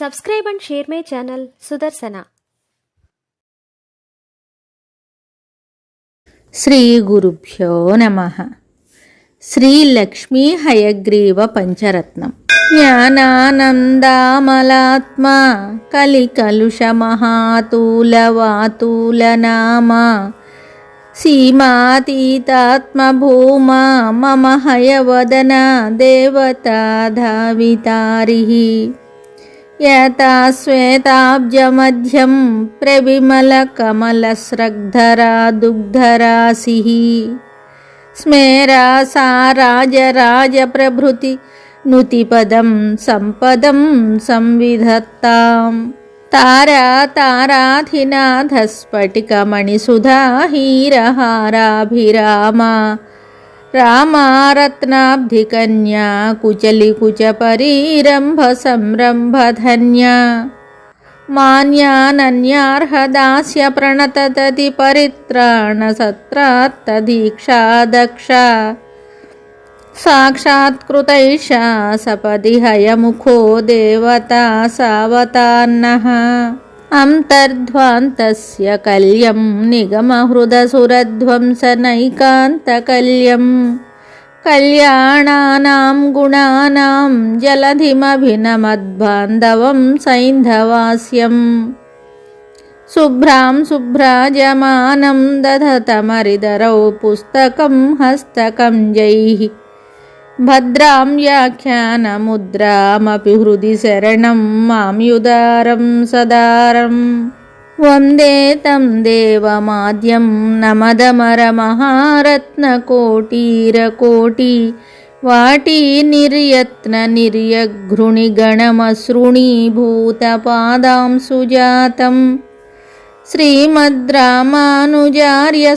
Subscribe and share my channel Sudarsana. Shri గురుభ్యో నమః. శ్రీ లక్ష్మీ హయగ్రీవ పంచరత్నం. జ్ఞానానందామలాత్మా కలికలుష మహాతూలవాతూల నామా సీమాతీతాత్మభూమా మమ హయవదన దేవతాధావితారిః యతా శ్వేతాబ్జమధ్యం ప్రవిమలకమలస్రగ్ధరా దుగ్ధరాశిః స్మేరా సా రాజరాజప్రభృతి నుతిపదం సంపదం సంవిధత్తాం తారా తారాధినాథస్ఫటికమణిసుధా హీరహారాభిరామా రామారత్నాబ్ధికన్యా కుచలికుచపరీరంభ సంరంభధన్యా మాన్యానన్యార్హదాస్య ప్రణతతతి పరిత్రాణ సత్రాత్తదీక్షాదక్ష సాక్షాత్కృతైషా సపది హయముఖో దేవతా సావతాన్నః అంతర్ధ్వాంతస్య కల్యం నిగమహృదసురధ్వంసనైకాంతకల్యం కళ్యాణానాం గుణానాం జలధిమభినమద్బాంధవం సైంధవాస్యం శుభ్రాం శుభ్రాజమానం దధతమరిదరౌ పుస్తకం హస్తకంజైః భద్రాం వ్యాఖ్యానముద్రామపి హృది శరణం మామ్యుదారం సదారం వందే తం దేవమాద్యం నమదమరమహారత్నకోటీరకోటి వాటీ నిర్యత్న నిర్యఘృణిగణమసృణీభూతపాదాం సుజాతం శ్రీమద్రామానుజార్య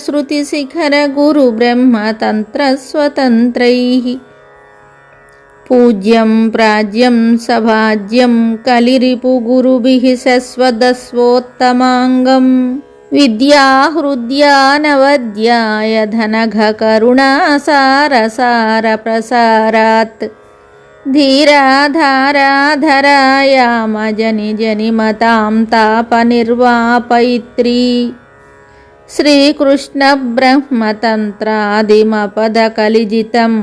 శృతిశిఖర గురు బ్రహ్మతంత్రస్వతంత్రైః పూజ్యం ప్రాజ్యం సభాజ్యం కలిరిపుగురుభిః శశ్వతస్వోత్తమాంగం విద్యాహృద్యానవద్యాయ ధనఘకరుణాసారసార ప్రసారాత్ ధీరాధారాధరాయామజనిజనిమతాం తాపనిర్వాపయిత్రీ శ్రీకృష్ణబ్రహ్మతంత్రాదిమపదకలిజితం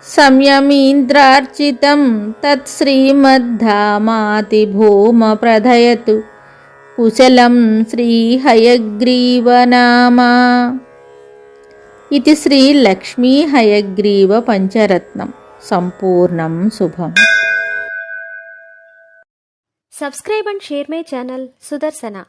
సంయమీంద్రార్చితం తత్శ్రీమద్ధామాతి భూమ ప్రధయతు కుశలం శ్రీహయగ్రీవనామా. ఇది శ్రీ లక్ష్మీ హయగ్రీవ పంచరత్నం సంపూర్ణం శుభం. Subscribe and share my channel Sudarsana.